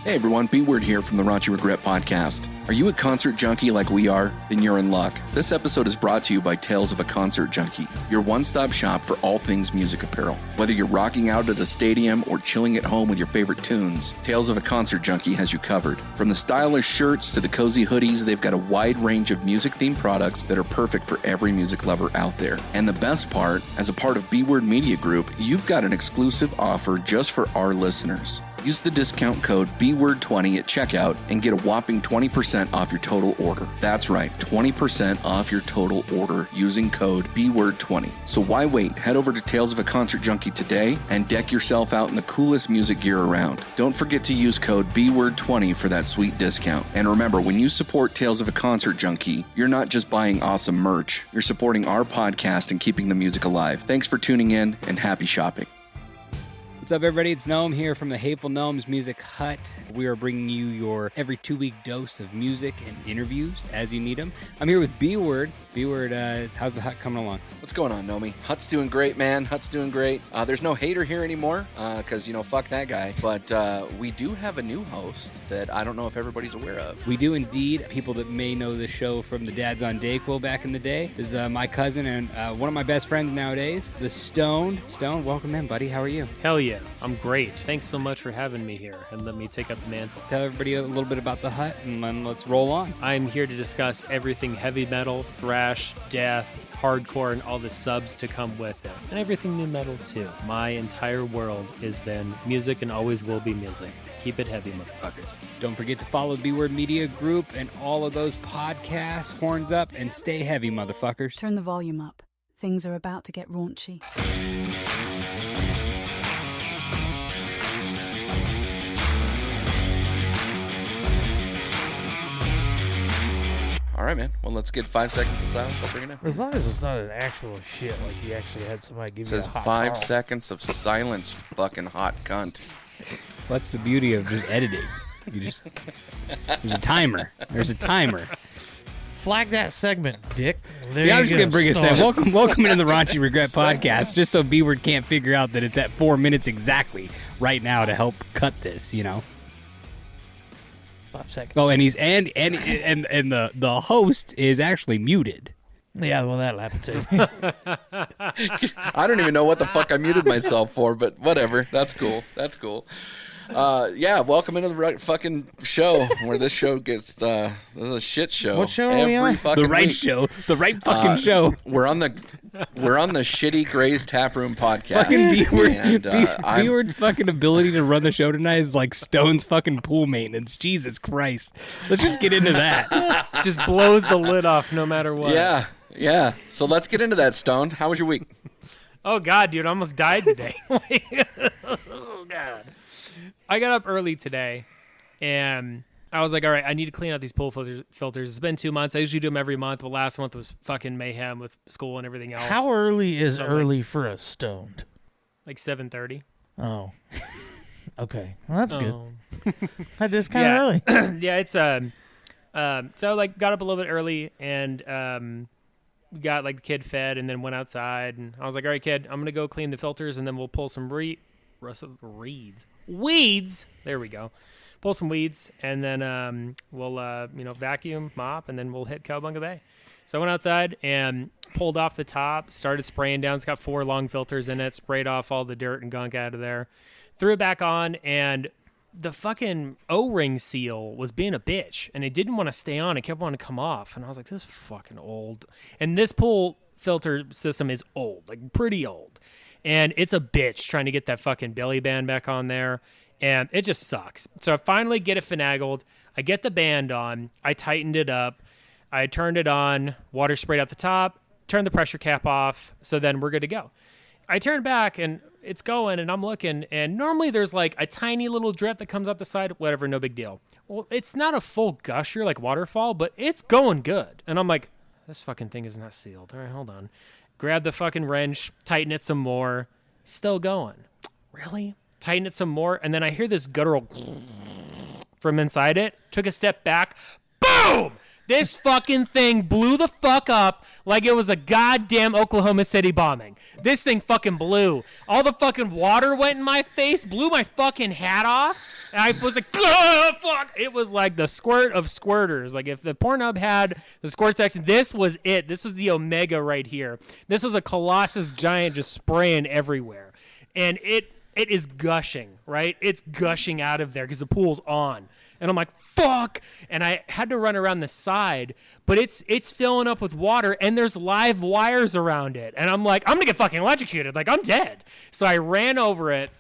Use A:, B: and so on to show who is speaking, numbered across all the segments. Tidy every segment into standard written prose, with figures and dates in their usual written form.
A: Hey everyone, B-Word here from the Raunchy Regret podcast. Are you a concert junkie like we are? Then you're in luck. This episode is brought to you by Tales of a Concert Junkie, your one-stop shop for all things music apparel. Whether you're rocking out at a stadium or chilling at home with your favorite tunes, Tales of a Concert Junkie has you covered. From the stylish shirts to the cozy hoodies, they've got a wide range of music-themed products that are perfect for every music lover out there. And the best part, as a part of B-Word Media Group, you've got an exclusive offer just for our listeners. Use the discount code BWORD20 at checkout and get a whopping 20% off your total order. That's right, 20% off your total order using code BWORD20. So why wait? Head over to Tales of a Concert Junkie today and deck yourself out in the coolest music gear around. Don't forget to use code BWORD20 for that sweet discount. And remember, when you support Tales of a Concert Junkie, you're not just buying awesome merch, you're supporting our podcast and keeping the music alive. Thanks for tuning in and happy shopping.
B: What's up, everybody? It's Gnome here from the Hateful Gnomes Music Hut. We are bringing you your every 2-week dose of music and interviews as you need them. I'm here with B-Word. B-Word, how's the Hut coming along?
A: What's going on, Nomi? Hut's doing great, man. Hut's doing great. There's no hater here anymore because, fuck that guy. But we do have a new host that I don't know if everybody's aware of.
B: We do indeed. People that may know the show from the Dads on Dayquil back in the day is my cousin and one of my best friends nowadays, the Stone. Stone, welcome in, buddy. How are you?
C: Hell yeah. I'm great. Thanks so much for having me here and let me take up the mantle.
B: Tell everybody a little bit about the Hut and then let's roll on.
C: I'm here to discuss everything heavy metal, thrash, death, hardcore, and all the subs to come with it. And everything new metal too. My entire world has been music and always will be music. Keep it heavy, motherfuckers.
B: Don't forget to follow B-Word Media Group and all of those podcasts, horns up, and stay heavy, motherfuckers.
D: Turn the volume up. Things are about to get raunchy.
A: All right, man. Well, let's get 5 seconds of silence. I'll bring it up.
E: As long as it's not an actual shit, like you actually had somebody give
A: It
E: you a
A: says
E: hot
A: 5
E: call.
A: seconds of silence, you fucking hot cunt.
B: What's the beauty of just editing? There's a timer. There's a timer.
E: Flag that segment, dick. There
B: Yeah, I'm
E: you
B: just
E: go.
B: gonna bring us in.
E: Start.
B: Welcome into the Raunchy Regret podcast. Just so B-Word can't figure out that it's at 4 minutes exactly right now to help cut this.
E: 5 seconds.
B: Oh, and he's and the host is actually muted.
E: Yeah, well, that'll happen too.
A: I don't even know what the fuck I muted myself for, but whatever. That's cool. That's cool. Yeah, welcome into the fucking show where this show gets this is a shit show.
E: What show are we on?
A: Fucking
B: The right
A: week.
B: show. The right fucking show.
A: We're on the Shitty Gray's Taproom podcast.
B: Fucking
A: and,
B: B-Word's fucking ability to run the show tonight is like Stone's fucking pool maintenance. Jesus Christ. Let's just get into that.
C: Just blows the lid off no matter what.
A: Yeah. So let's get into that, Stone. How was your week?
C: Oh, God, dude. I almost died today. Oh, God. I got up early today, and I was like, all right, I need to clean out these pool filters. It's been 2 months. I usually do them every month, but last month was fucking mayhem with school and everything else.
E: How early is
C: Sounds
E: early for a stoned?
C: Like 7:30.
E: Oh. Okay. Well, that's good.
C: Oh.
E: That is kind of early.
C: Yeah, it's so like got up a little bit early and we got like the kid fed and then went outside and I was like, all right, kid, I'm gonna go clean the filters and then we'll pull some weeds. There we go. Pull some weeds and then we'll vacuum, mop, and then we'll hit Cowabunga Bay. So I went outside and pulled off the top, started spraying down. It's got 4 long filters in it. Sprayed off all the dirt and gunk out of there. Threw it back on and the fucking O-ring seal was being a bitch and it didn't want to stay on. It kept wanting to come off. And I was like, this is fucking old. And this pool filter system is old, like pretty old. And it's a bitch trying to get that fucking belly band back on there. And it just sucks. So I finally get it finagled. I get the band on. I tightened it up. I turned it on. Water sprayed out the top. Turned the pressure cap off. So then we're good to go. I turn back and it's going and I'm looking. And normally there's like a tiny little drip that comes out the side. Whatever, no big deal. Well, it's not a full gusher like waterfall, but it's going good. And I'm like, this fucking thing is not sealed. All right, hold on. Grab the fucking wrench. Tighten it some more. Still going. Really? Tighten it some more, and then I hear this guttural from inside it. Took a step back. Boom! This fucking thing blew the fuck up like it was a goddamn Oklahoma City bombing. This thing fucking blew. All the fucking water went in my face, blew my fucking hat off. And I was like, oh, fuck. It was like the squirt of squirters. Like if the Pornhub had the squirt section, this was it. This was the Omega right here. This was a Colossus giant just spraying everywhere. And it is gushing, right? It's gushing out of there because the pool's on. And I'm like, fuck. And I had to run around the side, but it's filling up with water and there's live wires around it. And I'm like, I'm going to get fucking electrocuted. Like, I'm dead. So I ran over it.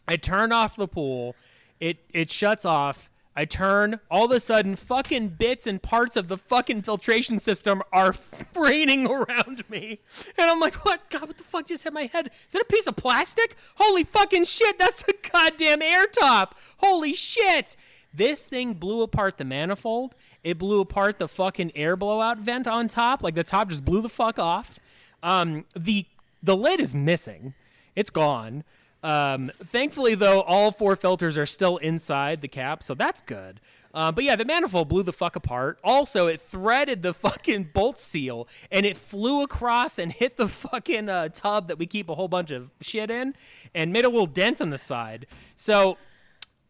C: I turned off the pool. It shuts off. I turn. All of a sudden, fucking bits and parts of the fucking filtration system are raining around me. And I'm like, what? God, what the fuck just hit my head? Is that a piece of plastic? Holy fucking shit. That's a goddamn air top. Holy shit. This thing blew apart the manifold. It blew apart the fucking air blowout vent on top. Like, the top just blew the fuck off. The lid is missing. It's gone. Thankfully, though, all 4 filters are still inside the cap, so that's good. But yeah, the manifold blew the fuck apart. Also, it threaded the fucking bolt seal, and it flew across and hit the fucking tub that we keep a whole bunch of shit in, and made a little dent on the side. So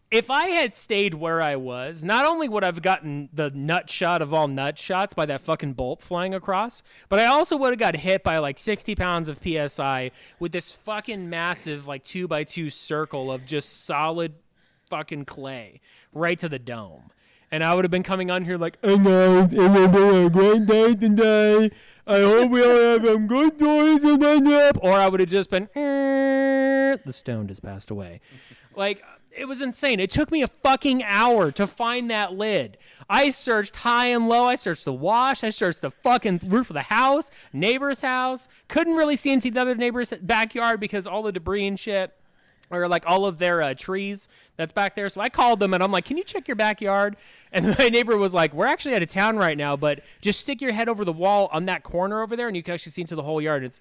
C: if I had stayed where I was, not only would I have gotten the nut shot of all nut shots by that fucking bolt flying across, but I also would have got hit by like 60 pounds of PSI with this fucking massive like 2x2 circle of just solid fucking clay right to the dome. And I would have been coming on here like, "Hey guys, it will be a great day today. I hope we all have some good toys and up." Or I would have just been, the stone just passed away. Like, it was insane. It took me a fucking hour to find that lid. I searched high and low. I searched the wash. I searched the fucking roof of the house, neighbor's house. Couldn't really see into the other neighbor's backyard because all the debris and shit, or like all of their trees that's back there. So I called them and I'm like, can you check your backyard? And my neighbor was like, we're actually out of town right now, but just stick your head over the wall on that corner over there and you can actually see into the whole yard. It's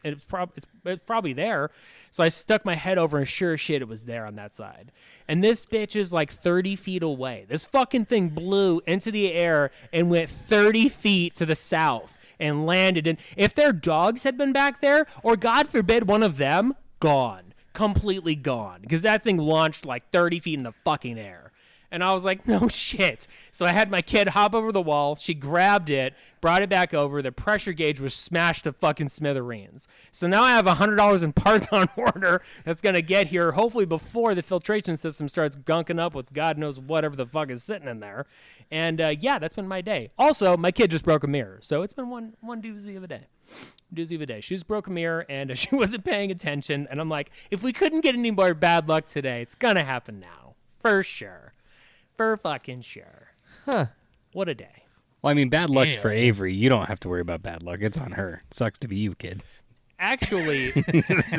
C: probably there. So I stuck my head over and sure as shit it was there on that side. And this bitch is like 30 feet away. This fucking thing blew into the air and went 30 feet to the south and landed. And if their dogs had been back there, or God forbid one of them, gone. Completely gone, because that thing launched like 30 feet in the fucking air. And I was like, no shit. So I had my kid hop over the wall. She grabbed it, brought it back over. The pressure gauge was smashed to fucking smithereens. So now I have $100 in parts on order that's going to get here hopefully before the filtration system starts gunking up with God knows whatever the fuck is sitting in there. And yeah, that's been my day. Also, my kid just broke a mirror. So it's been one doozy of a day. Doozy of a day. She just broke a mirror and she wasn't paying attention. And I'm like, if we couldn't get any more bad luck today, it's going to happen now. For sure. For fucking sure.
E: Huh.
C: What a day.
B: Well, I mean, bad luck's for Avery. You don't have to worry about bad luck. It's on her. Sucks to be you, kid.
C: Actually,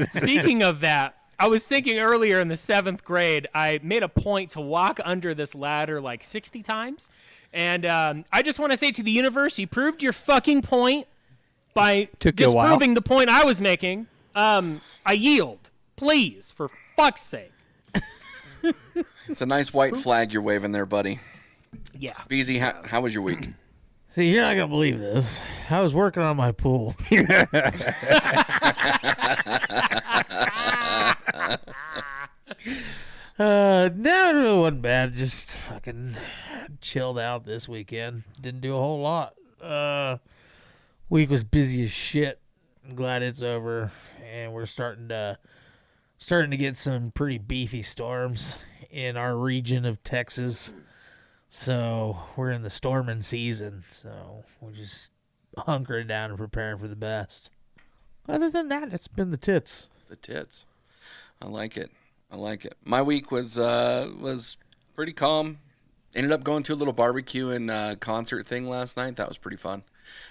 C: speaking of that, I was thinking earlier in the 7th grade, I made a point to walk under this ladder like 60 times. And I just want to say to the universe, you proved your fucking point by disproving the point I was making. I yield. Please, for fuck's sake.
A: It's a nice white flag you're waving there, buddy.
C: Yeah.
A: Beezy, how was your week?
E: See, you're not going to believe this. I was working on my pool. No, it wasn't bad. Just fucking chilled out this weekend. Didn't do a whole lot. Week was busy as shit. I'm glad it's over, and we're starting to get some pretty beefy storms in our region of Texas. So we're in the storming season. So we're just hunkering down and preparing for the best. Other than that, it's been the tits.
A: The tits. I like it. My week was pretty calm. Ended up going to a little barbecue and concert thing last night. That was pretty fun.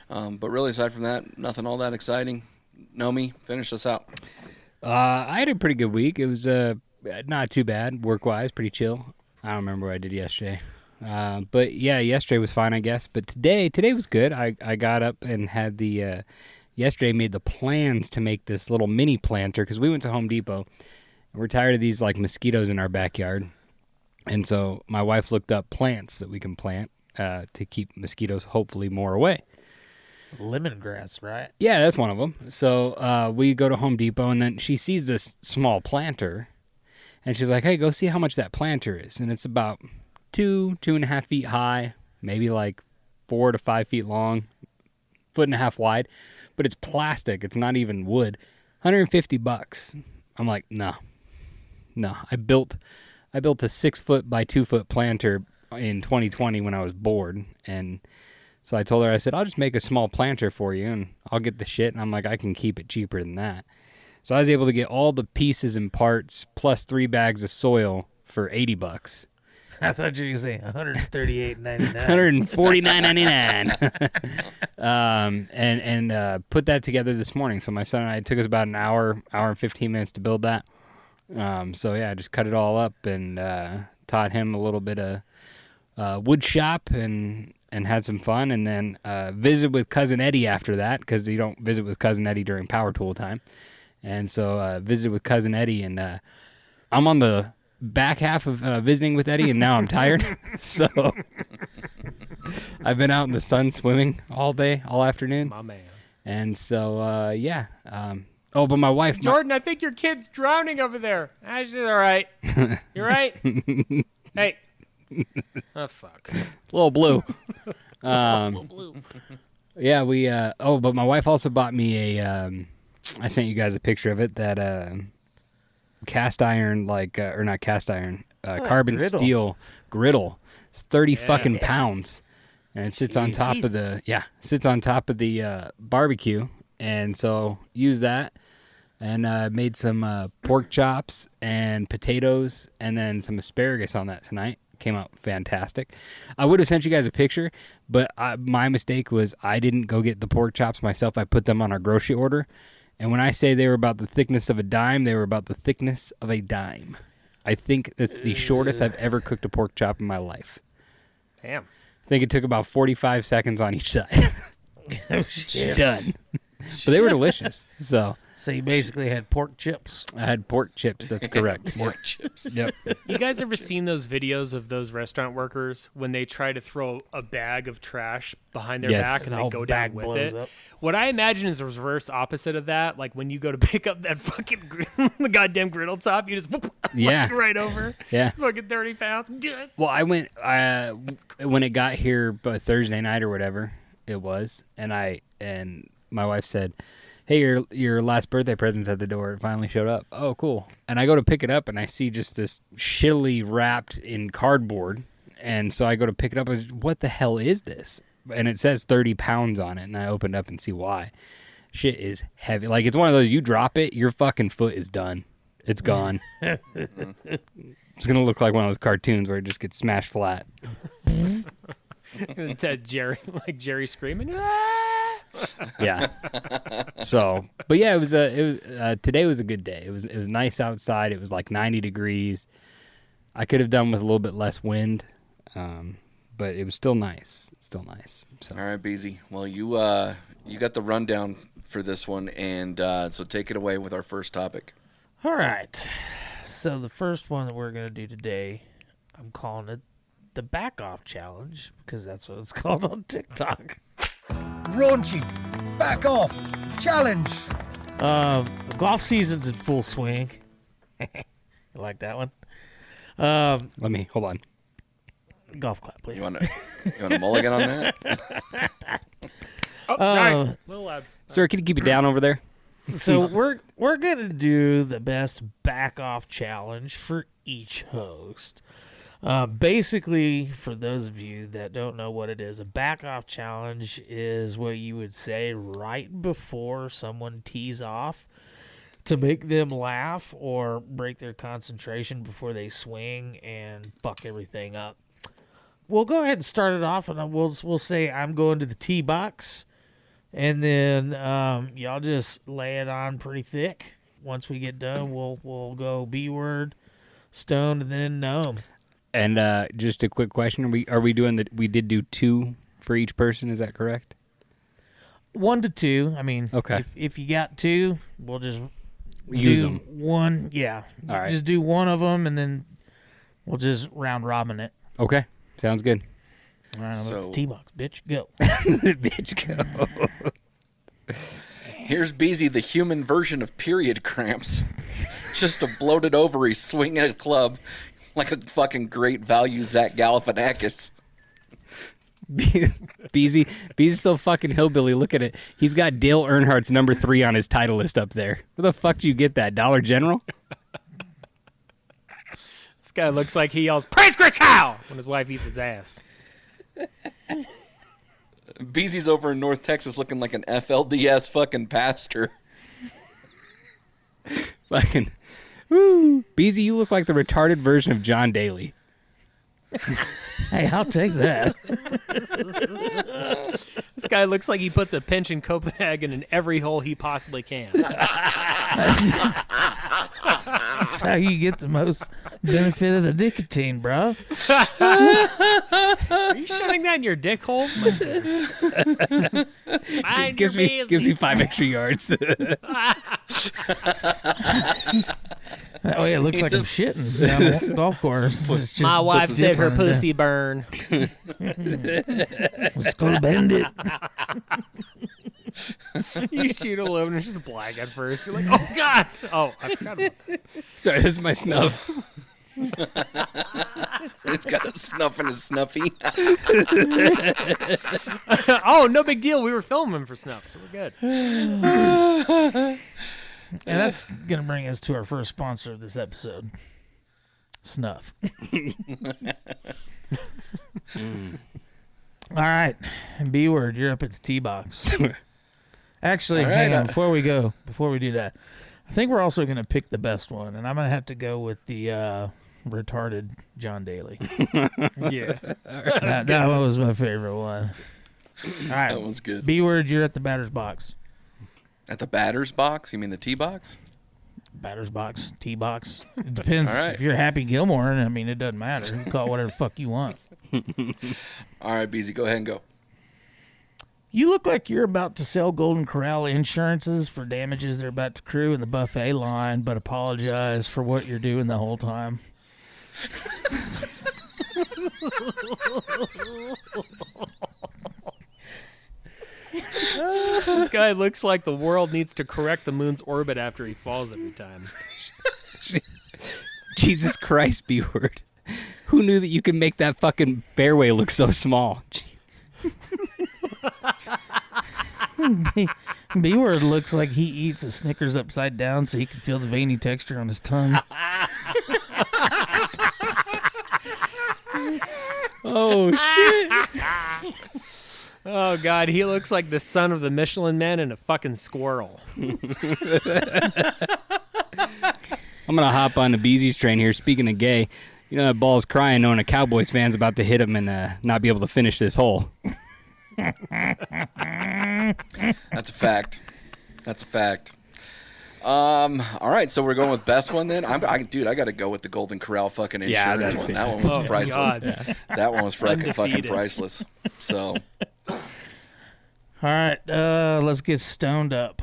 A: But really, aside from that, nothing all that exciting. Nomi, finish us out.
B: I had a pretty good week. It was not too bad, work-wise, pretty chill. I don't remember what I did yesterday. But yeah, yesterday was fine, I guess. But today was good. I got up and had yesterday made the plans to make this little mini planter because we went to Home Depot. We're tired of these like mosquitoes in our backyard. And so my wife looked up plants that we can plant to keep mosquitoes hopefully more away.
E: Lemongrass, right?
B: Yeah, that's one of them. So we go to Home Depot, and then she sees this small planter, And she's like, hey, go see how much that planter is. And it's about 2.5 feet high, maybe like 4 to 5 feet long, 1.5 feet wide. But it's plastic. It's not even wood. $150. I'm like, no. I built a 6 foot by 2 foot planter in 2020 when I was bored. And so I told her, I said, I'll just make a small planter for you and I'll get the shit. And I'm like, I can keep it cheaper than that. So I was able to get all the pieces and parts plus 3 bags of soil for $80.
E: I thought you were going to say $138.99.
B: $149.99. And put that together this morning. So my son and I, it took us about an hour and 15 minutes to build that. So yeah, I just cut it all up and taught him a little bit of wood shop and had some fun. And then visited with Cousin Eddie after that, because you don't visit with Cousin Eddie during power tool time. And so visited with Cousin Eddie, and I'm on the back half of visiting with Eddie, and now I'm tired. So I've been out in the sun swimming all day, all afternoon.
C: My man.
B: And so, yeah. But my wife...
C: Jordan, I think your kid's drowning over there. I said, all right. You're right. Hey. Oh, fuck.
B: Little blue. Yeah, we... but my wife also bought me a... I sent you guys a picture of it, that cast iron, or not cast iron, carbon
E: griddle.
B: steel griddle. It's 30 fucking pounds. And it sits on top of the barbecue. And so use that, and made some pork chops and potatoes and then some asparagus on that tonight. Came out fantastic. I would have sent you guys a picture, but my mistake was I didn't go get the pork chops myself. I put them on our grocery order. And when I say they were about the thickness of a dime, they were about the thickness of a dime. I think it's the shortest I've ever cooked a pork chop in my life.
C: Damn.
B: I think it took about 45 seconds on each side.
E: Oh, shit.
B: Done. But they were delicious. So
E: you basically had pork chips.
B: I had pork chips. That's correct.
A: Pork chips.
B: Yep.
C: You guys ever seen those videos of those restaurant workers when they try to throw a bag of trash behind their
B: Yes.
C: back and
E: The
C: they
E: whole
C: go
E: bag
C: down with
E: blows
C: it?
E: up.
C: What I imagine is the reverse opposite of that. Like when you go to pick up that fucking the goddamn griddle top, you just whoop,
B: Yeah.
C: like, right over.
B: Yeah.
C: It's fucking 30 pounds.
B: Well, I went when it got here Thursday night or whatever it was, and my wife said, hey, your last birthday present's at the door. It finally showed up. Oh, cool. And I go to pick it up, and I see just this shittily wrapped in cardboard. And so I go to pick it up. I was, what the hell is this? And it says 30 pounds on it, and I opened up and see why. Shit is heavy. Like, it's one of those, you drop it, your fucking foot is done. It's gone. It's going to look like one of those cartoons where it just gets smashed flat.
C: That Jerry screaming. "Ah!"
B: Yeah. So, but yeah, it was today was a good day. It was nice outside. It was like 90 degrees. I could have done with a little bit less wind, but it was still nice. So.
A: All right, Beezy. Well, you got the rundown for this one, and so take it away with our first topic.
E: All right. So the first one that we're going to do today, I'm calling it the back off challenge, because that's what it's called on TikTok.
F: Raunchy, back off, challenge.
E: Golf season's in full swing. You like that one?
B: Let me hold on.
E: Golf clap, please.
A: You want a mulligan on that?
C: Oh, sorry. A little loud.
B: Sir, can you keep it down over there?
E: So we're gonna do the best back off challenge for each host. Basically, for those of you that don't know what it is, a back off challenge is what you would say right before someone tees off to make them laugh or break their concentration before they swing and fuck everything up. We'll go ahead and start it off, and we'll say I'm going to the tee box, and then y'all just lay it on pretty thick. Once we get done, we'll go B word, stone, and then gnome.
B: And just a quick question: Are we doing we did do 2 for each person? Is that correct?
E: 1 to 2. I mean,
B: okay.
E: If you got 2, we'll just
B: Use
E: do
B: them.
E: 1. Yeah.
B: All right.
E: Just do 1 of them, and then we'll just round robin it.
B: Okay, sounds good.
E: All right,
A: So-
E: let's T-box, bitch, go.
B: Bitch, go.
A: Here's Beezy, the human version of period cramps. Just a bloated ovary swinging a club like a fucking great value Zach Galifianakis.
B: Beezy's so fucking hillbilly. Look at it. He's got Dale Earnhardt's number 3 on his title list up there. Where the fuck do you get that? Dollar General?
C: This guy looks like he yells, "Praise Gritchow!" when his wife eats his ass.
A: Beezy's over in North Texas looking like an FLDS fucking pastor.
B: Fucking, woo. Beezy, you look like the retarded version of John Daly.
E: Hey, I'll take that.
C: This guy looks like he puts a pinch in Copenhagen in every hole he possibly can.
E: That's how you get the most benefit of the nicotine, bro.
C: Are you shoving that in your dick hole? Mind
B: Gives
C: your
B: me
C: business.
B: 5 extra yards.
E: That way it looks like I'm shitting down the golf course. It's just
C: My wife
E: puts
C: said
E: a
C: her
E: zip on it.
C: pussy burn.
E: Let's go bend it.
C: You shoot a load and it's just black at first. You're like, oh, God. Oh, I forgot about that.
B: Sorry, this is my snuff.
A: He's got a snuff in his snuffy.
C: Oh, no big deal. We were filming for Snuff, so we're good.
E: And that's going to bring us to our first sponsor of this episode. Snuff. All right. B-word, you're up at the T-box. Actually,
A: All right,
E: hang on. Before we do that, I think we're also going to pick the best one, and I'm going to have to go with the retarded John Daly.
C: Yeah.
E: That one was my favorite one. All right.
A: That one's good.
E: B-word, you're at the batter's box.
A: At the batter's box? You mean the tee box?
E: Batter's box, T-box. It depends.
A: All right.
E: If you're Happy Gilmore, I mean, it doesn't matter. You can call it whatever the fuck you want.
A: All right, Beezy, go ahead and go.
E: You look like you're about to sell Golden Corral insurances for damages they're about to accrue in the buffet line, but apologize for what you're doing the whole time.
C: This guy looks like the world needs to correct the moon's orbit after he falls every time.
B: Jesus Christ, B-word. Who knew that you could make that fucking fairway look so small?
E: B-word looks like he eats a Snickers upside down so he can feel the veiny texture on his tongue.
B: Oh, shit.
C: Oh, God, he looks like the son of the Michelin Man and a fucking squirrel.
B: I'm going to hop on the Beezy's train here. Speaking of gay, you know that ball's crying knowing a Cowboys fan's about to hit him and not be able to finish this hole.
A: That's a fact. That's a fact. All right, so we're going with best one then. Dude, I got to go with the Golden Corral fucking
B: Yeah,
A: insurance
B: that's
A: one.
B: it.
A: That one was
C: Oh,
A: priceless.
C: God.
B: Yeah.
A: That one was fucking
C: Undefeated.
A: priceless. So,
E: All right, let's get stoned up.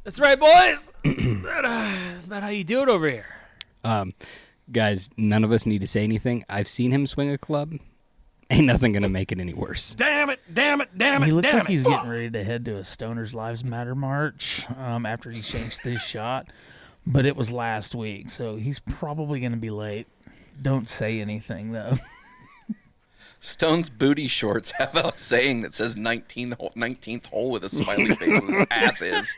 C: That's right, boys. That's about how you do it over here.
B: Guys, none of us need to say anything. I've seen him swing a club. Ain't nothing going to make it any worse.
F: Damn it, damn it, damn it,
E: He looks
F: damn
E: like
F: it.
E: he's getting ready to head to a Stoners Lives Matter march after he shanks this shot, but it was last week, so he's probably going to be late. Don't say anything, though.
A: Stone's booty shorts have a saying that says 19th hole with a smiley face with his ass is.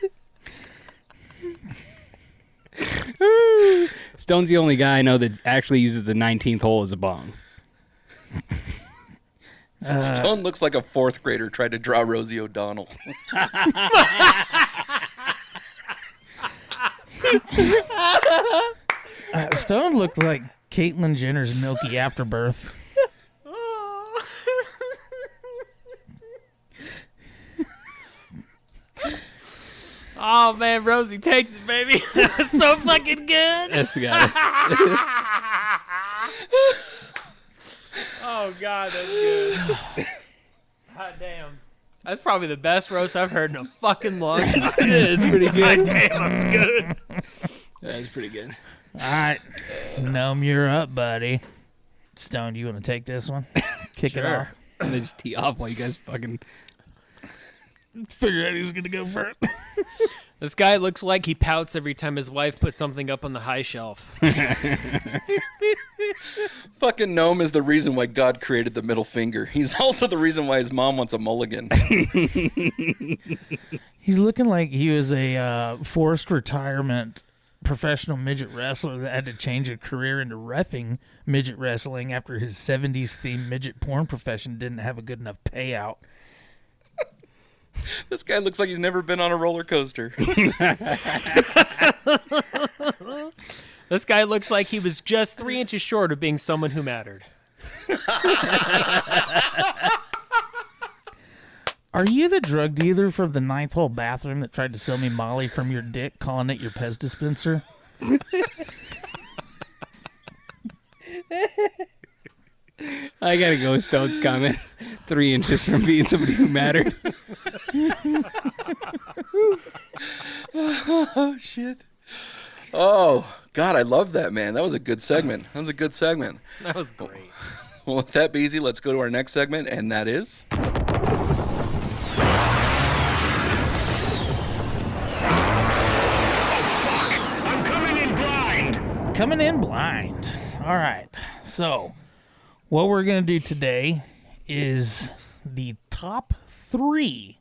B: Stone's the only guy I know that actually uses the 19th hole as a bong.
A: Stone looks like a fourth grader tried to draw Rosie O'Donnell.
E: Stone looked like Caitlyn Jenner's milky afterbirth.
C: Oh, man, Rosie takes it, baby. That's so fucking good.
B: That's the guy.
C: Oh, God, that's good. God damn. That's probably the best roast I've heard in a fucking long time.
B: It's pretty good.
C: God damn, that's good.
B: That's pretty good.
E: All right, Gnome, you're up, buddy. Stone, do you want to take this one? Kick it off.
B: And they just tee off while you guys fucking...
E: Figure out who's going to go first.
C: This guy looks like he pouts every time his wife puts something up on the high shelf.
A: Fucking gnome is the reason why God created the middle finger. He's also the reason why his mom wants a mulligan.
E: He's looking like he was a forced retirement professional midget wrestler that had to change a career into reffing midget wrestling after his 70s themed midget porn profession didn't have a good enough payout.
A: This guy looks like he's never been on a roller coaster.
C: This guy looks like he was just 3 inches short of being someone who mattered.
E: Are you the drug dealer from the ninth hole bathroom that tried to sell me Molly from your dick, calling it your Pez dispenser?
B: I gotta go with Stone's comment. 3 inches from being somebody who mattered.
A: Oh, shit. Oh, God, I love that, man. That was a good segment. That was
C: great.
A: Well, with that, Beezy, let's go to our next segment, and that is...
E: Coming in blind. All right. So, what we're going to do today is the top 3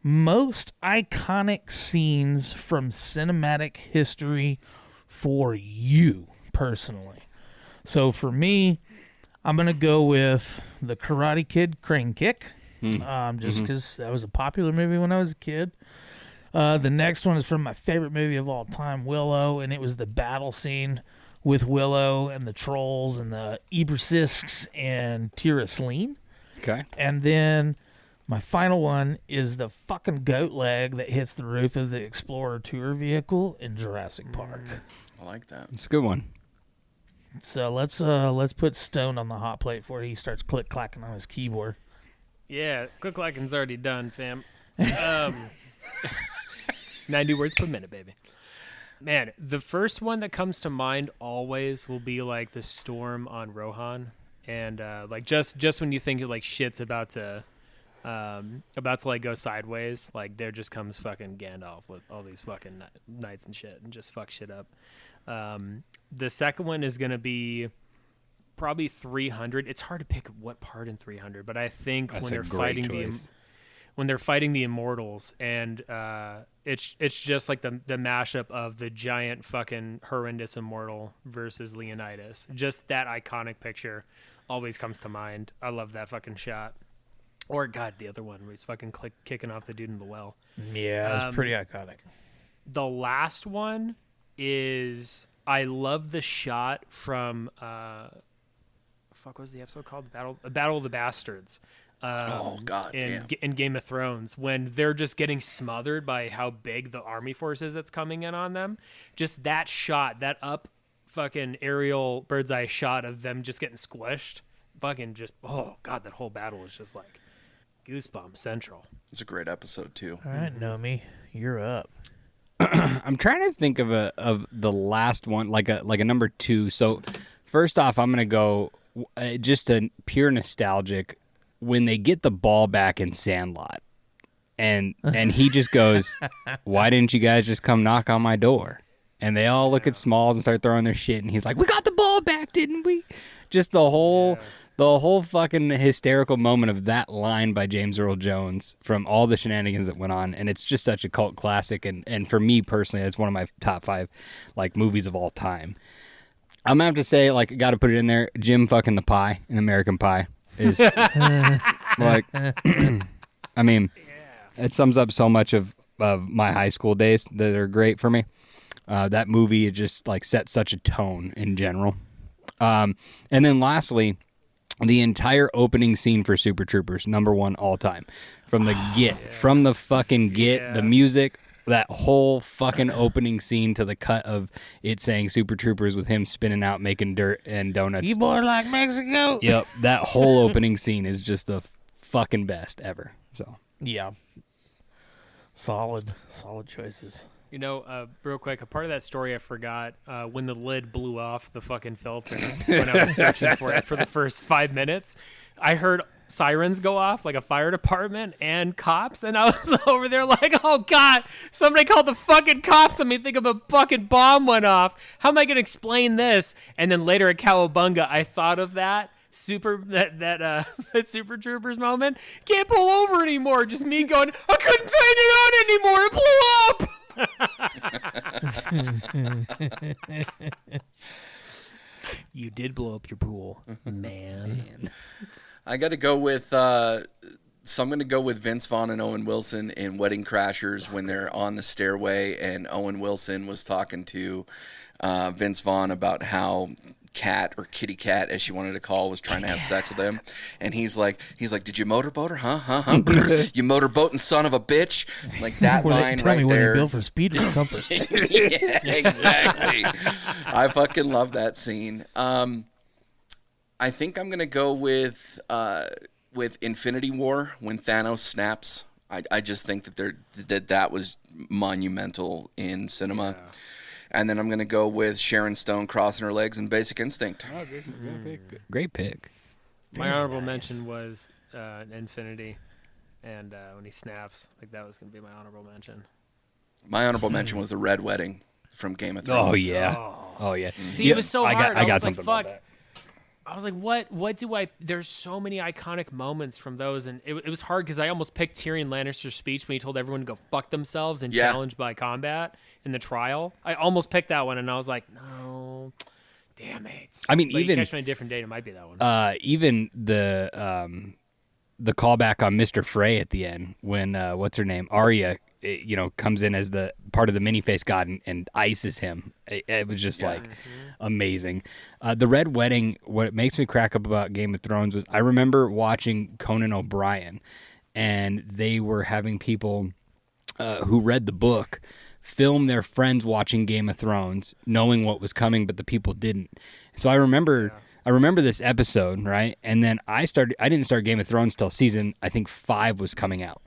E: most iconic scenes from cinematic history for you personally. So, for me, I'm going to go with The Karate Kid Crane Kick, just because that was a popular movie when I was a kid. The next one is from my favorite movie of all time, Willow, and it was the battle scene with Willow and the trolls and the Ebersisks and Tira Sleen.
B: Okay.
E: And then my final one is the fucking goat leg that hits the roof of the Explorer tour vehicle in Jurassic Park.
A: I like that.
B: It's a good one.
E: So let's put Stone on the hot plate before he starts click-clacking on his keyboard.
C: Yeah, click-clacking's already done, fam. 90 words per minute, baby. Man, the first one that comes to mind always will be like the storm on Rohan, and like just when you think like shit's about to like go sideways, like there just comes fucking Gandalf with all these fucking knights and shit, and just fuck shit up. The second one is gonna be probably 300. It's hard to pick what part in 300, but I think
B: That's
C: when
B: a
C: they're
B: great
C: fighting
B: choice.
C: when they're fighting the Immortals, and it's just like the mashup of the giant fucking horrendous Immortal versus Leonidas. Just that iconic picture always comes to mind. I love that fucking shot. Or God, the other one where he's fucking kicking off the dude in the well.
E: Yeah, it's pretty iconic.
C: The last one is, I love the shot from what was the episode called? Battle of the Bastards.
A: Oh, God
C: In Game of Thrones, when they're just getting smothered by how big the army force is that's coming in on them. Just that shot, that up fucking aerial bird's eye shot of them just getting squished. Fucking just, oh God, that whole battle is just like goosebump central.
A: It's a great episode, too.
E: All right, Nomi, you're up.
B: I'm trying to think of the last one, like a number 2. So first off, I'm gonna go just a pure nostalgic. When they get the ball back in Sandlot, and he just goes, "Why didn't you guys just come knock on my door?" And they all look at Smalls and start throwing their shit, and he's like, "We got the ball back, didn't we?" Just the whole fucking hysterical moment of that line by James Earl Jones from all the shenanigans that went on, and it's just such a cult classic, and for me personally, it's one of my top 5 like movies of all time. I'm gonna have to say, like, got to put it in there. Jim fucking the Pie in American Pie is like, I mean, it sums up so much of my high school days that are great for me. That movie, it just like set such a tone in general. And then lastly, the entire opening scene for Super Troopers, number 1 all time, from the from the fucking the music, that whole fucking opening scene to the cut of it saying Super Troopers with him spinning out, making dirt and donuts.
E: You boy like Mexico?
B: Yep, that whole opening scene is just the fucking best ever. So
E: Yeah. Solid choices.
C: You know, real quick, a part of that story I forgot, when the lid blew off the fucking filter when I was searching for it for the first 5 minutes, I heard sirens go off, like a fire department and cops, and I was over there like, oh God, somebody called the fucking cops on me. Think of a fucking bomb went off. How am I going to explain this? And then later at Cowabunga, I thought of that that Super Troopers moment. Can't pull over anymore. Just me going, I couldn't tighten it on anymore. It blew up. You did blow up your pool, man.
A: I got to go with, so I'm going to go with Vince Vaughn and Owen Wilson in Wedding Crashers when they're on the stairway and Owen Wilson was talking to Vince Vaughn about how Cat, or Kitty Cat as she wanted to call, was trying to have sex with him, and he's like, did you motorboat her? Huh? You motorboating son of a bitch! Like that line
E: tell
A: right
E: me what
A: there.
E: you built for speed or comfort.
A: Yeah, exactly. I fucking love that scene. I think I'm gonna go with Infinity War when Thanos snaps. I just think that was monumental in cinema. Yeah. And then I'm going to go with Sharon Stone crossing her legs in Basic Instinct.
B: Oh, great pick.
C: My honorable mention was Infinity, and when he snaps, like that was going to be my honorable mention.
A: My honorable mention was the Red Wedding from Game of Thrones.
B: Oh yeah.
C: See, it was so hard.
B: I got
C: was
B: something
C: like,
B: about that.
C: I was like, what do I... There's so many iconic moments from those, and it was hard because I almost picked Tyrion Lannister's speech when he told everyone to go fuck themselves and challenged by combat in the trial. I almost picked that one, and I was like, no, damn it.
B: I mean,
C: but
B: even...
C: you catch me on a different date, it might be that one.
B: Even the callback on Mr. Frey at the end when, what's her name, Arya, comes in as the part of the mini-face god and ices him. It was just amazing. The Red Wedding, what makes me crack up about Game of Thrones was I remember watching Conan O'Brien, and they were having people who read the book film their friends watching Game of Thrones, knowing what was coming, but the people didn't. So I remember this episode, right? And then I didn't start Game of Thrones till season, I think 5 was coming out.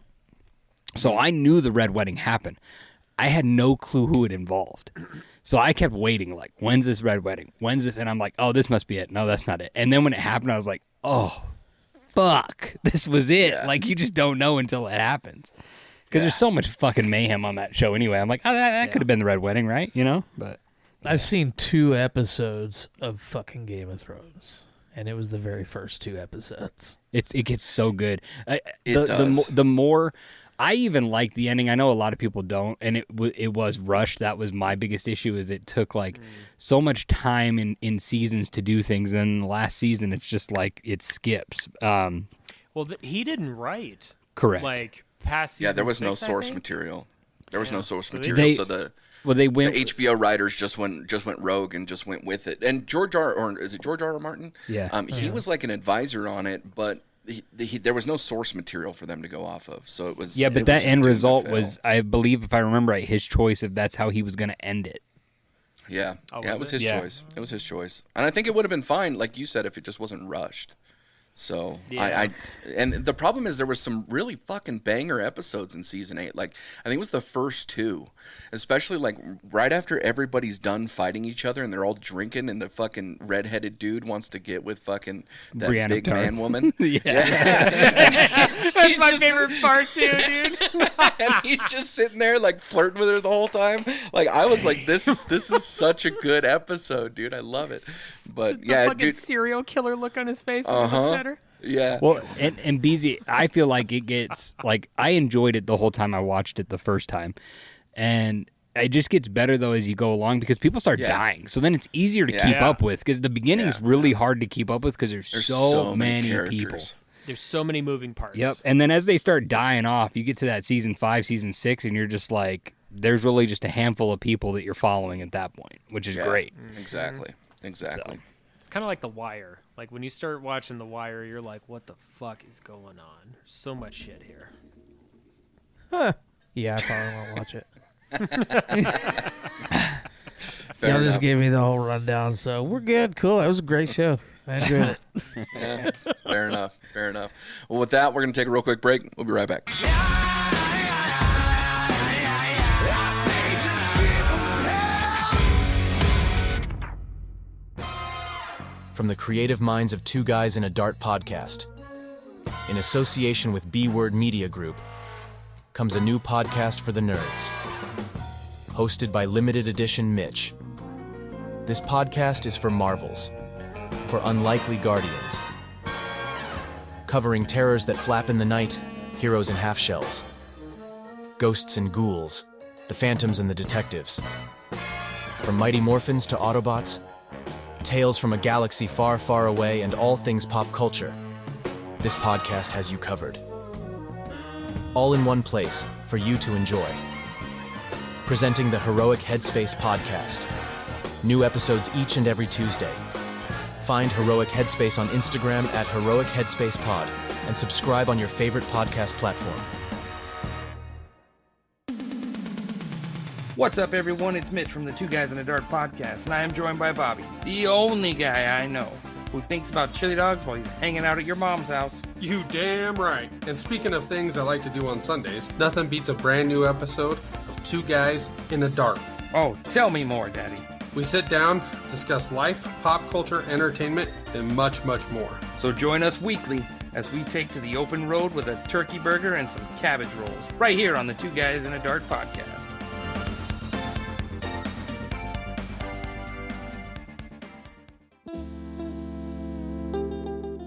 B: So I knew the Red Wedding happened. I had no clue who it involved. So I kept waiting, like, when's this Red Wedding? When's this? And I'm like, oh, this must be it. No, that's not it. And then when it happened, I was like, oh, fuck, this was it. Yeah. Like, you just don't know until it happens. Because there's so much fucking mayhem on that show anyway. I'm like, oh, that could have been the Red Wedding, right? But
E: I've seen 2 episodes of fucking Game of Thrones, and it was the very first 2 episodes.
B: It gets so good.
A: The
B: more... I even like the ending. I know a lot of people don't, and it was rushed. That was my biggest issue, is it took so much time in seasons to do things, and in the last season it's just like it skips.
C: He didn't write.
B: Correct.
C: Like past season.
A: Yeah, there was
C: 6,
A: no source material. There was no source material, so the HBO writers just went rogue and just went with it. And George R. R. Martin?
B: Yeah.
A: He was like an advisor on it, but there was no source material for them to go off of, so it was.
B: Yeah, but that end result was, I believe, if I remember right, his choice if that's how he was going to end it.
A: Yeah, it was his choice. It was his choice, and I think it would have been fine, like you said, if it just wasn't rushed. So and the problem is there was some really fucking banger episodes in season 8. Like I think it was the first 2, especially like right after everybody's done fighting each other and they're all drinking and the fucking redheaded dude wants to get with fucking that
B: Brianna
A: big
B: Tarth.
A: man woman.
C: That's my favorite part too, dude.
A: And he's just sitting there like flirting with her the whole time. Like I was like, this is such a good episode, dude. I love it. But
C: the fucking serial killer look on his face when he looks at her.
A: Yeah.
B: Well, and Beezy, I feel like it gets like I enjoyed it the whole time I watched it the first time, and it just gets better though as you go along because people start dying. So then it's easier to keep up with because the beginning is really hard to keep up with because there's so many people.
C: There's so many moving parts.
B: Yep. And then as they start dying off, you get to that season 5, season 6, and you're just like, there's really just a handful of people that you're following at that point, which is great.
A: Exactly.
B: So.
C: It's kind of like The Wire. Like when you start watching The Wire, you're like, what the fuck is going on? There's so much shit here.
E: Huh. Yeah, I probably won't watch it.
A: Y'all
E: just gave me the whole rundown, so we're good. Cool. That was a great show. I enjoyed it.
A: Yeah, fair enough. Well, with that, we're going to take a real quick break. We'll be right back.
G: From the creative minds of Two Guys in a Dart podcast, in association with B-Word Media Group, comes a new podcast for the nerds, hosted by limited edition Mitch. This podcast is for Marvels, for unlikely guardians, covering terrors that flap in the night, heroes in half-shells, ghosts and ghouls, the phantoms and the detectives. From Mighty Morphins to Autobots, tales from a galaxy far, far away, and all things pop culture, this podcast has you covered. All in one place for you to enjoy. Presenting the Heroic Headspace Podcast. New episodes each and every Tuesday. Find Heroic Headspace on Instagram at Heroic Headspace Pod and subscribe on your favorite podcast platform.
H: What's up, everyone? It's Mitch from the Two Guys in a Dark podcast, and I am joined by Bobby, the only guy I know who thinks about chili dogs while he's hanging out at your mom's house.
I: You damn right. And speaking of things I like to do on Sundays, nothing beats a brand new episode of Two Guys in the Dark.
H: Oh, tell me more, Daddy.
I: We sit down, discuss life, pop culture, entertainment, and much, much more.
H: So join us weekly as we take to the open road with a turkey burger and some cabbage rolls, right here on the Two Guys in a Dark podcast.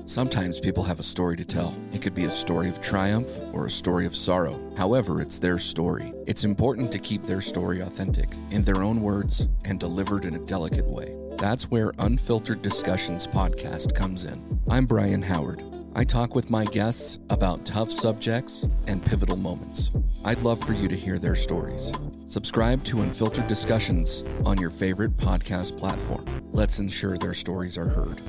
A: Sometimes people have a story to tell. It could be a story of triumph or a story of sorrow. However, it's their story. It's important to keep their story authentic, in their own words, and delivered in a delicate way. That's where Unfiltered Discussions podcast comes in. I'm Brian Howard. I talk with my guests about tough subjects and pivotal moments. I'd love for you to hear their stories. Subscribe to Unfiltered Discussions on your favorite podcast platform. Let's ensure their stories are heard.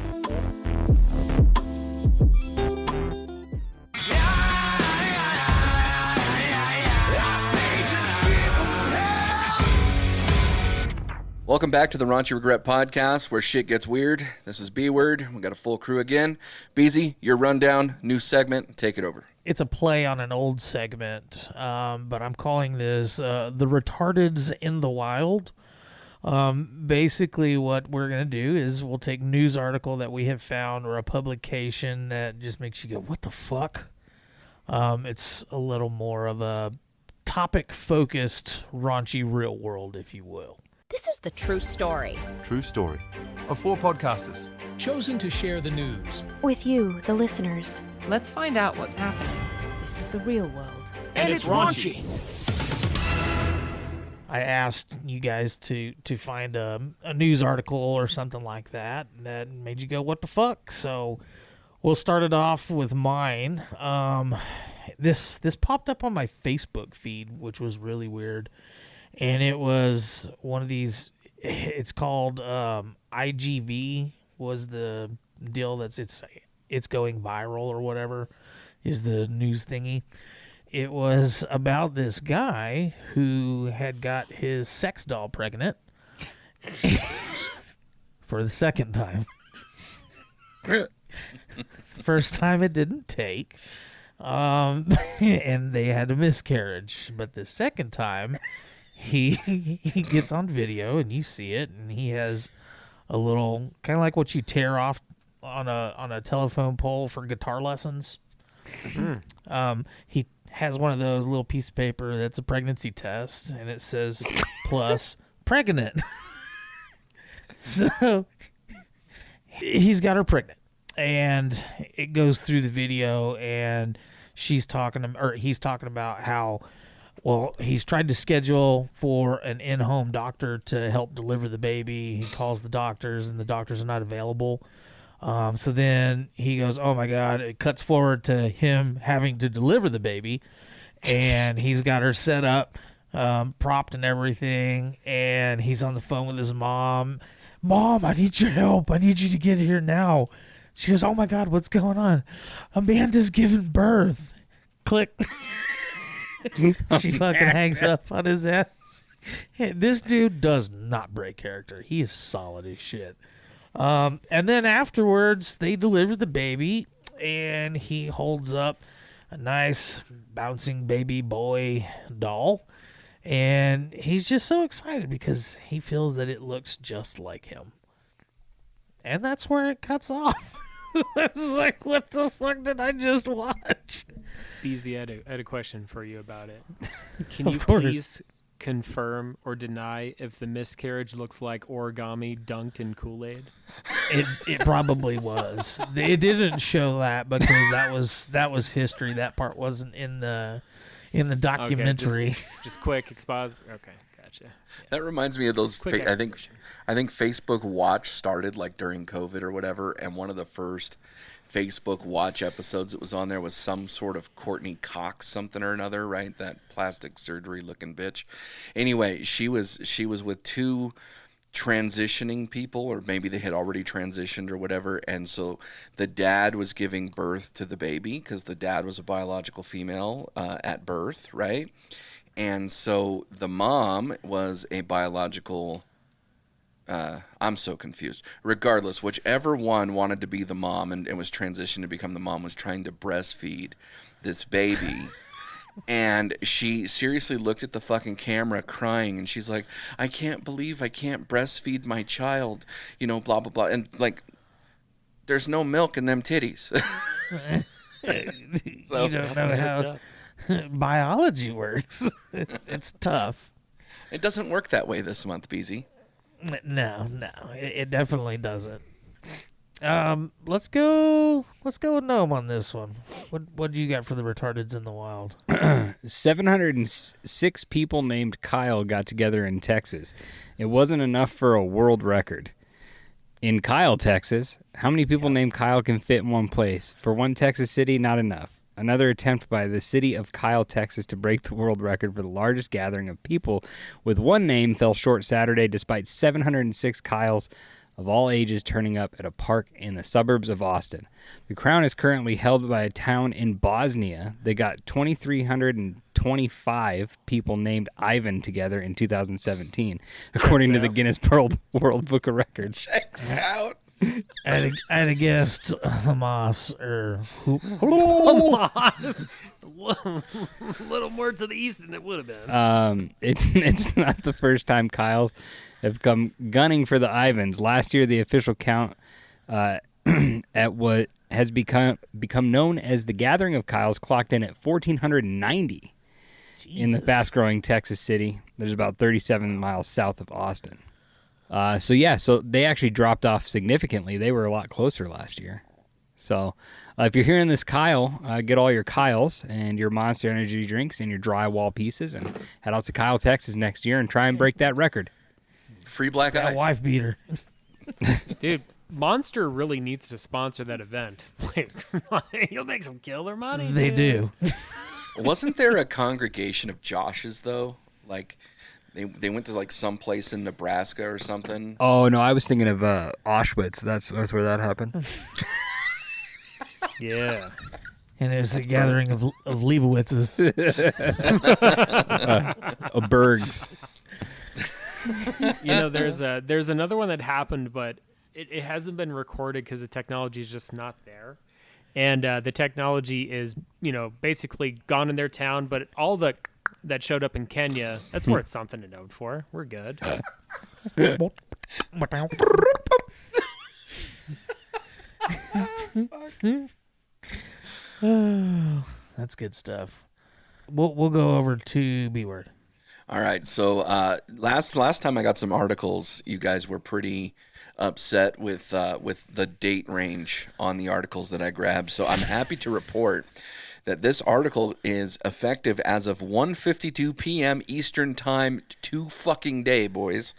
A: Welcome back to the Raunchy Regret podcast, where shit gets weird. This is B-Word. We got a full crew again. Beezy, your rundown, new segment. Take it over.
E: It's a play on an old segment, but I'm calling this The Retardeds in the Wild. Basically, what we're going to do is we'll take a news article that we have found or a publication that just makes you go, what the fuck? It's a little more of a topic-focused, raunchy real world, if you will.
J: This is the true story.
K: True story of four podcasters
F: Chosen to share the news.
J: With you, the listeners.
L: Let's find out what's happening.
D: This is the real world.
F: And it's raunchy.
E: I asked you guys to find a news article or something like that made you go, what the fuck? So we'll start it off with mine. This popped up on my Facebook feed, which was really weird. And it was one of these, it's called IGV was the deal it's going viral or whatever is the news thingy. It was about this guy who had got his sex doll pregnant for the second time. First time it didn't take, and they had a miscarriage. But the second time, he gets on video and you see it, and he has a little kind of like what you tear off on a telephone pole for guitar lessons. He has one of those little piece of paper that's a pregnancy test, and it says plus pregnant. So he's got her pregnant, and it goes through the video, and he's talking about how, well, he's tried to schedule for an in-home doctor to help deliver the baby. He calls the doctors, and the doctors are not available. So then he goes, oh, my God. It cuts forward to him having to deliver the baby, and he's got her set up, propped and everything, and he's on the phone with his mom. Mom, I need your help. I need you to get here now. She goes, oh, my God, what's going on? Amanda's giving birth. Click. She fucking hangs up on his ass. Hey, this dude does not break character. He is solid as shit. And then afterwards, they deliver the baby, and he holds up a nice bouncing baby boy doll, and he's just so excited because he feels that it looks just like him. And that's where it cuts off. I was like, what the fuck did I just watch?
C: Beezy, I had a question for you about it. Can
E: Of
C: you
E: course.
C: please confirm or deny if the miscarriage looks like origami dunked in Kool-Aid?
E: It probably was. It didn't show that because that was history. That part wasn't in the documentary.
C: Okay, just quick expose. Okay, gotcha.
A: That reminds me of those.
C: Quick
A: I think Facebook Watch started like during COVID or whatever, and one of the first Facebook Watch episodes that was on there was some sort of Courtney Cox something or another, right? That plastic surgery looking bitch. Anyway, she was with two transitioning people, or maybe they had already transitioned or whatever, and so the dad was giving birth to the baby because the dad was a biological female at birth, right? And so the mom was a biological I'm so confused. Regardless, whichever one wanted to be the mom and was transitioned to become the mom was trying to breastfeed this baby. And she seriously looked at the fucking camera crying, and she's like, I can't believe I can't breastfeed my child, you know, blah, blah, blah. And like, there's no milk in them titties.
E: You don't know how biology works. It's tough.
A: It doesn't work that way this month, Beezy.
E: No, it definitely doesn't. Let's go with Gnome on this one. What do you got for the retardeds in the wild?
B: 706 people named Kyle got together in Texas. It wasn't enough for a world record. In Kyle, Texas, how many people named Kyle can fit in one place? For one Texas city, not enough. Another attempt by the city of Kyle, Texas to break the world record for the largest gathering of people with one name fell short Saturday despite 706 Kyles of all ages turning up at a park in the suburbs of Austin. The crown is currently held by a town in Bosnia. They got 2,325 people named Ivan together in 2017, according to the Guinness World Book of Records.
A: Checks out.
E: I'd have guessed Hamas or
C: Hamas. A little more to the east than it would have been.
B: It's not the first time Kyles have come gunning for the Ivans. Last year, the official count at what has become known as the Gathering of Kyles clocked in at 1,490 in the fast-growing Texas city. There's about 37 miles south of Austin. So they actually dropped off significantly. They were a lot closer last year. So if you're hearing this, Kyle, get all your Kyles and your Monster Energy drinks and your drywall pieces and head out to Kyle, Texas next year and try and break that record.
A: Free black
E: got
A: ice.
E: a wife beater.
C: Dude, Monster really needs to sponsor that event. You'll make some killer money.
E: They
C: dude.
E: do.
A: Wasn't there a congregation of Joshes, though? Like, they went to, like, someplace in Nebraska or something?
B: Oh, no, I was thinking of Auschwitz. That's where that happened.
C: Yeah.
E: And it was the gathering of Leibowitzes.
B: Bergs.
C: You know, there's another one that happened, but it hasn't been recorded because the technology is just not there. And the technology is, basically gone in their town, but all the that showed up in Kenya, that's worth something to note for. We're good.
E: That's good stuff. We'll go over to B-word.
A: All right. So last time I got some articles, you guys were pretty upset with the date range on the articles that I grabbed. So I'm happy to report that this article is effective as of 1:52 p.m. Eastern Time today, boys.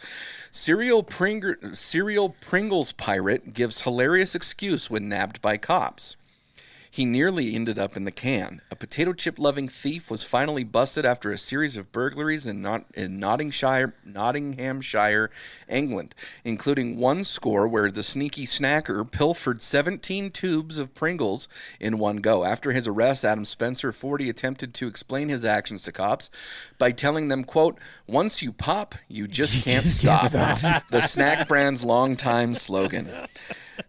A: Serial Pringles pirate gives hilarious excuse when nabbed by cops. He nearly ended up in the can. A potato chip-loving thief was finally busted after a series of burglaries in Nottinghamshire, England, including one score where the sneaky snacker pilfered 17 tubes of Pringles in one go. After his arrest, Adam Spencer, 40, attempted to explain his actions to cops by telling them, quote, "Once you pop, you just can't stop." The snack brand's longtime slogan.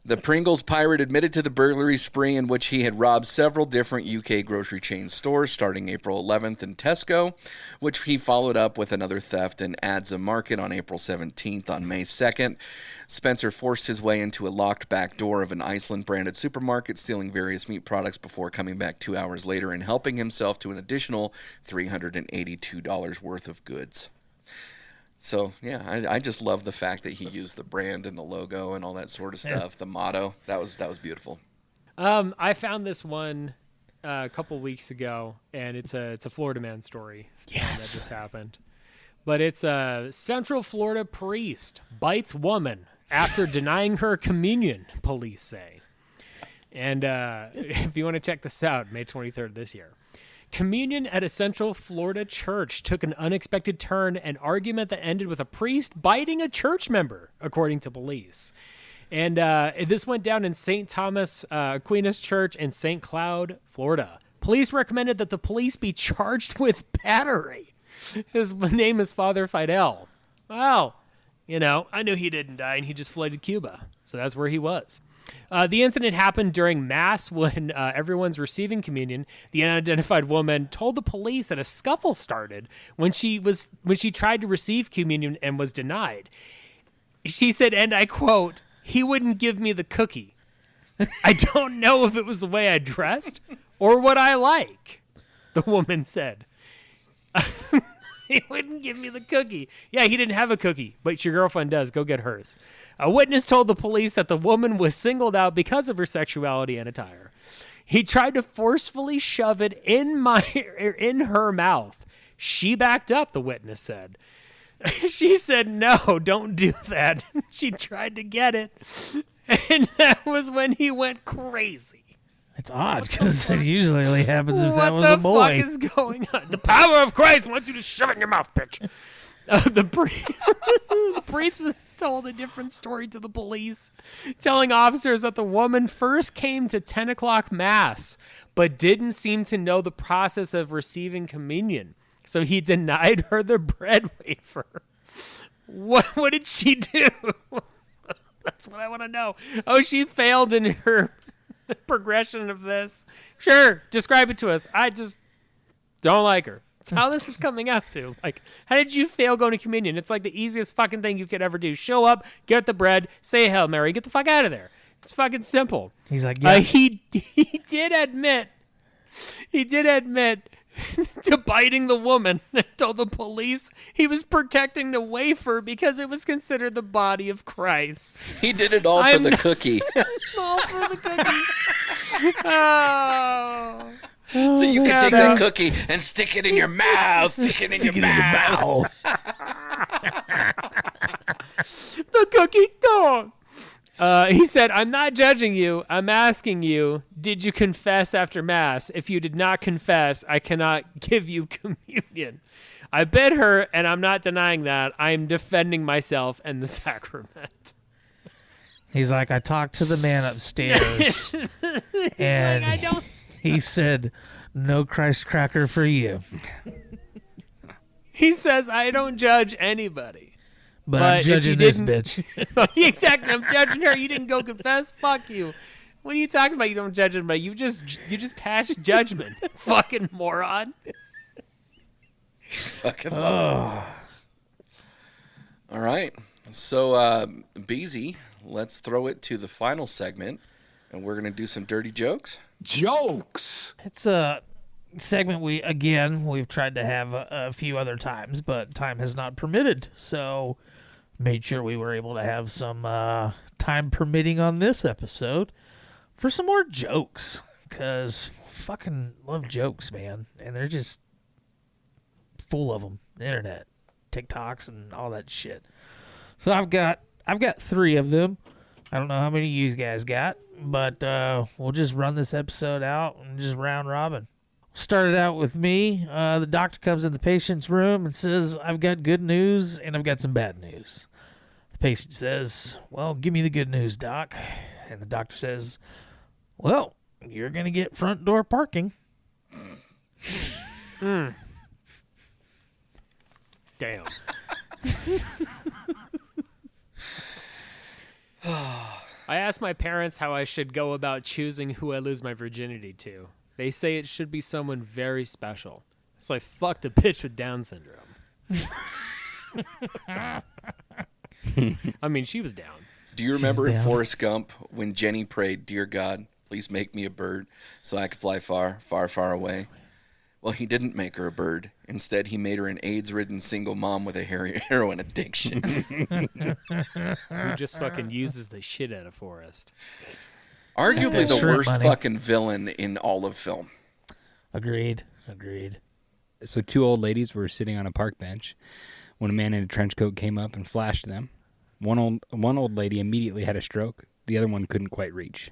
A: The Pringles pirate admitted to the burglary spree in which he had robbed several different UK grocery chain stores starting April 11th in Tesco, which he followed up with another theft in Adza Market on April 17th. On May 2nd, Spencer forced his way into a locked back door of an Iceland-branded supermarket, stealing various meat products before coming back 2 hours later and helping himself to an additional $382 worth of goods. So, yeah, I just love the fact that he used the brand and the logo and all that sort of stuff, the motto. That was beautiful.
C: I found this one a couple weeks ago, and it's a Florida man story. That just happened. But it's a Central Florida priest bites woman after denying her communion, police say. And if you want to check this out, May 23rd this year. Communion at a Central Florida church took an unexpected turn, an argument that ended with a priest biting a church member, according to police. And this went down in St. Thomas Aquinas Church in St. Cloud, Florida. Police recommended that the police be charged with battery. His name is Father Fidel. Wow. I knew he didn't die, and he just fled to Cuba. So that's where he was. The incident happened during Mass when everyone's receiving communion. The unidentified woman told the police that a scuffle started when she tried to receive communion and was denied. She said, and I quote, "He wouldn't give me the cookie. I don't know if it was the way I dressed or what I like," the woman said. He wouldn't give me the cookie. Yeah, he didn't have a cookie, but your girlfriend does. Go get hers. A witness told the police that the woman was singled out because of her sexuality and attire. He tried to forcefully shove it in her mouth. She backed up, the witness said. She said, "No, don't do that." She tried to get it, and that was when he went crazy.
E: It's odd because it usually only happens if that was a boy.
C: What the fuck is going on? The power of Christ wants you to shove it in your mouth, bitch. The priest was told a different story to the police, telling officers that the woman first came to 10 o'clock Mass, but didn't seem to know the process of receiving communion. So he denied her the bread wafer. What did she do? That's what I want to know. Oh, she failed in her progression of this. Sure, describe it to us. I just don't like her. That's how this is coming out to. Like, how did you fail going to communion? It's like the easiest fucking thing you could ever do. Show up, get the bread, say Hail Mary, get the fuck out of there. It's fucking simple.
E: He's like, yeah.
C: He did admit to biting the woman and told the police he was protecting the wafer because it was considered the body of Christ.
A: He did it all for the cookie.
C: All for the cookie. Oh.
A: So you can take that cookie and stick it in your mouth. Stick it in your mouth.
C: The cookie gone. He said, "I'm not judging you. I'm asking you, did you confess after Mass? If you did not confess, I cannot give you communion." I bit her, and I'm not denying that. I'm defending myself and the sacrament.
E: He's like, I talked to the man upstairs, and
C: like, I don't...
E: he said, "No Christ cracker for you."
C: He says, "I don't judge anybody.
E: But I'm judging this bitch."
C: Exactly. I'm judging her. You didn't go confess? Fuck you. What are you talking about? You don't judge anybody. You just passed judgment. Fucking moron.
A: Fucking love it. All right. So, Beezy, let's throw it to the final segment, and we're going to do some dirty jokes.
F: Jokes!
E: It's a segment we've tried to have a few other times, but time has not permitted. So made sure we were able to have some time permitting on this episode for some more jokes, because fucking love jokes, man, and they're just full of them. The internet, TikToks, and all that shit. So I've got 3 of them. I don't know how many you guys got, but we'll just run this episode out and just round robin. Started out with me. The doctor comes in the patient's room and says, "I've got good news and I've got some bad news." The patient says, "Well, give me the good news, doc." And the doctor says, "Well, you're going to get front door parking."
C: Damn. I asked my parents how I should go about choosing who I lose my virginity to. They say it should be someone very special. So I fucked a bitch with Down syndrome. I mean, she was down.
A: Do you remember in Forrest Gump when Jenny prayed, "Dear God, please make me a bird so I can fly far, far, far away"? Well, he didn't make her a bird. Instead, he made her an AIDS-ridden single mom with a heroin addiction.
C: Who just fucking uses the shit out of Forrest.
A: Arguably the worst
E: money.
A: fucking villain in all of film.
E: Agreed.
B: So 2 old ladies were sitting on a park bench when a man in a trench coat came up and flashed them. One old lady immediately had a stroke. The other one couldn't quite reach.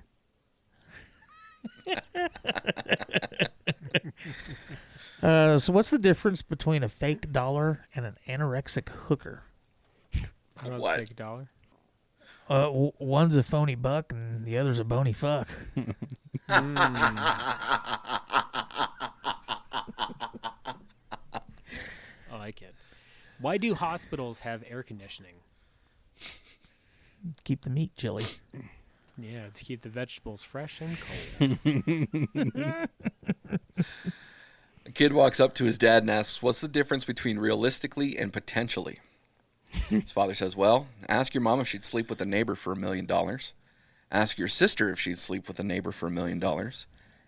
E: So what's the difference between a fake dollar and an anorexic hooker?
C: I don't
A: What?
C: take a dollar.
E: One's a phony buck and the other's a bony fuck.
C: I like it. Why do hospitals have air conditioning?
E: Keep the meat chilly.
C: Yeah, to keep the vegetables fresh and cold.
A: A kid walks up to his dad and asks, "What's the difference between realistically and potentially?" His father says, "Well, ask your mom if she'd sleep with a neighbor for $1 million. Ask your sister if she'd sleep with a neighbor for $1 million.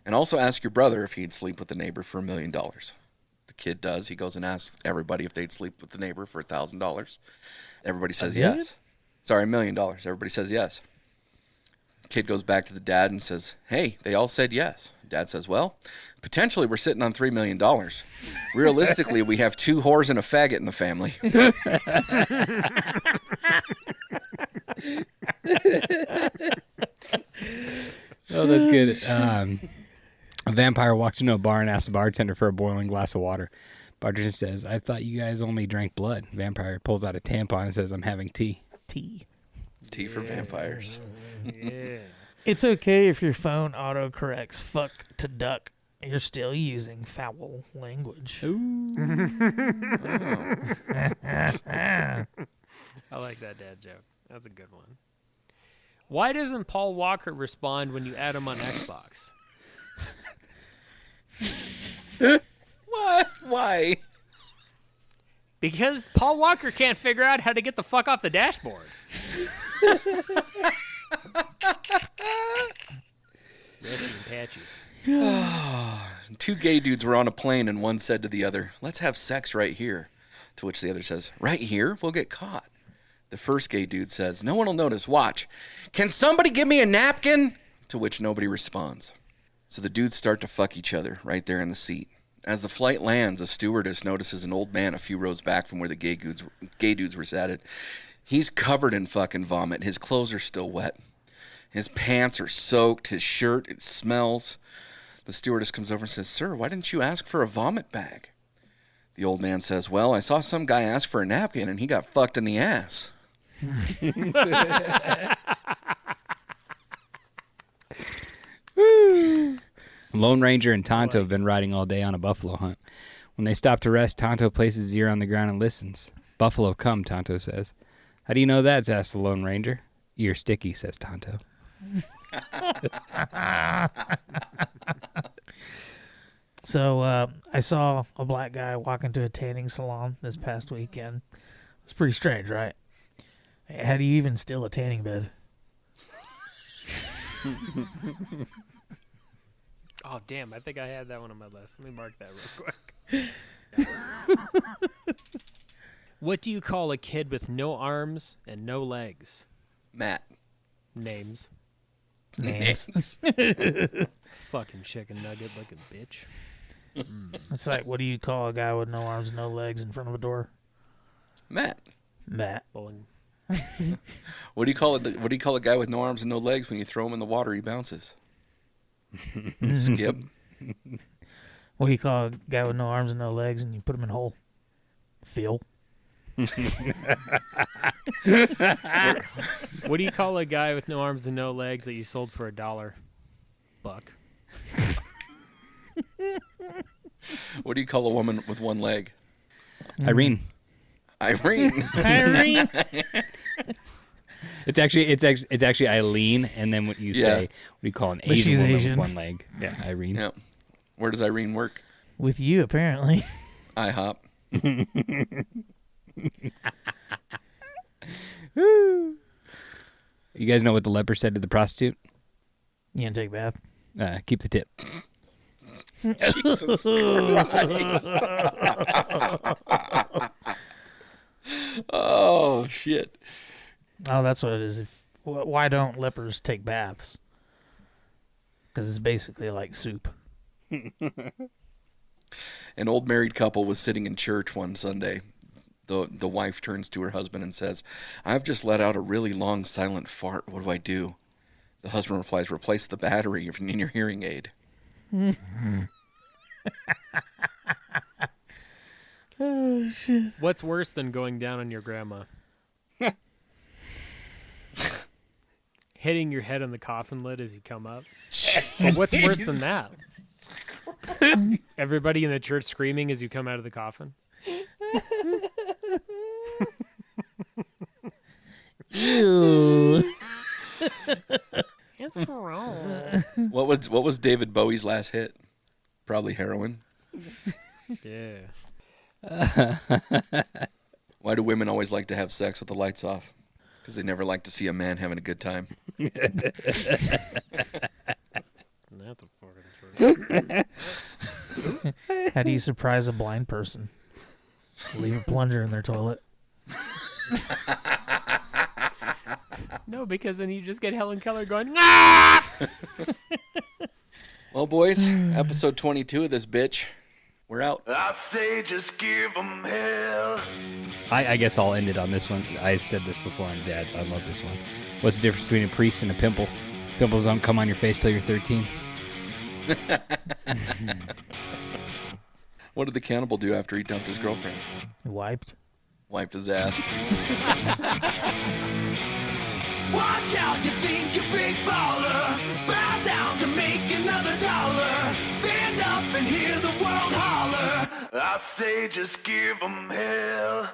A: And also ask your brother if he'd sleep with a neighbor for $1 million." The kid does. He goes and asks everybody if they'd sleep with the neighbor for $1,000. Everybody says yes. Sorry, $1 million. Everybody says yes. Kid goes back to the dad and says, "Hey, they all said yes." Dad says, "Well, potentially we're sitting on $3 million. Realistically, we have 2 whores and a faggot in the family."
B: Oh, that's good. A vampire walks into a bar and asks the bartender for a boiling glass of water. Bartender says, "I thought you guys only drank blood." Vampire pulls out a tampon and says, "I'm having tea."
E: Tea
A: for vampires.
C: Yeah.
E: It's okay if your phone autocorrects fuck to duck. You're still using foul language.
C: I like that dad joke. That's a good one. Why doesn't Paul Walker respond when you add him on Xbox?
A: What? Why?
C: Because Paul Walker can't figure out how to get the fuck off the dashboard. Rusty and Patchy.
A: 2 gay dudes were on a plane and one said to the other, "Let's have sex right here." To which the other says, "Right here? We'll get caught." The first gay dude says, "No one will notice. Watch. Can somebody give me a napkin?" To which nobody responds. So the dudes start to fuck each other right there in the seat. As the flight lands, a stewardess notices an old man a few rows back from where the gay dudes were sat. He's covered in fucking vomit. His clothes are still wet. His pants are soaked. His shirt, it smells. The stewardess comes over and says, "Sir, why didn't you ask for a vomit bag?" The old man says, "Well, I saw some guy ask for a napkin and he got fucked in the ass."
B: Lone Ranger and Tonto have been riding all day on a buffalo hunt. When they stop to rest, Tonto places his ear on the ground and listens. "Buffalo come," Tonto says. "How do you know that?" asks the Lone Ranger. "Ear sticky," says Tonto.
E: So I saw a black guy walk into a tanning salon this past weekend. It's pretty strange, right? How do you even steal a tanning bed?
C: Oh, damn. I think I had that one on my list. Let me mark that real quick. What do you call a kid with no arms and no legs?
A: Matt.
C: Names. Fucking chicken nugget looking bitch.
E: It's like, what do you call a guy with no arms and no legs in front of a door?
A: Matt.
C: Bowling.
A: What do you call a guy with no arms and no legs when you throw him in the water he bounces? Skip.
E: What do you call a guy with no arms and no legs and you put him in a hole? Phil.
C: What do you call a guy with no arms and no legs that you sold for $1? Buck.
A: What do you call a woman with one leg?
B: Irene.
A: Irene.
B: It's actually Eileen, and then what you say, what do you call an
E: But
B: Asian
E: she's
B: woman
E: Asian.
B: with one leg? Yeah, Irene.
A: Yeah. Where does Irene work?
E: With you, apparently.
A: IHOP.
B: You guys know what the leper said to the prostitute?
E: You gonna take a bath?
B: Keep the tip.
A: Jesus Christ. Oh, shit.
E: Oh, that's what it is. Why don't lepers take baths? Because it's basically like soup.
A: An old married couple was sitting in church one Sunday. The wife turns to her husband and says, "I've just let out a really long silent fart. What do I do?" The husband replies, "Replace the battery in your hearing aid."
E: Oh, shit.
C: What's worse than going down on your grandma? Hitting your head on the coffin lid as you come up. But what's worse than that? Everybody in the church screaming as you come out of the coffin.
E: Ew.
C: It's gross.
A: What was David Bowie's last hit? Probably heroin.
C: Yeah.
A: Why do women always like to have sex with the lights off? Because they never like to see a man having a good time.
C: That's a fucking truth.
E: How do you surprise a blind person? Leave a plunger in their toilet.
C: No, because then you just get Helen Keller going, ah!
A: Well, boys, episode 22 of this bitch. We're out.
M: I say just give them hell.
B: I guess I'll end it on this one. I said this before on Dad's. I love this one. What's the difference between a priest and a pimple? Pimples don't come on your face till you're 13.
A: What did the cannibal do after he dumped his girlfriend?
E: Wiped
A: his ass.
M: Watch out, you think you're big baller. Bow down to make another dollar. Stand up and hear the world holler. I say just give them hell.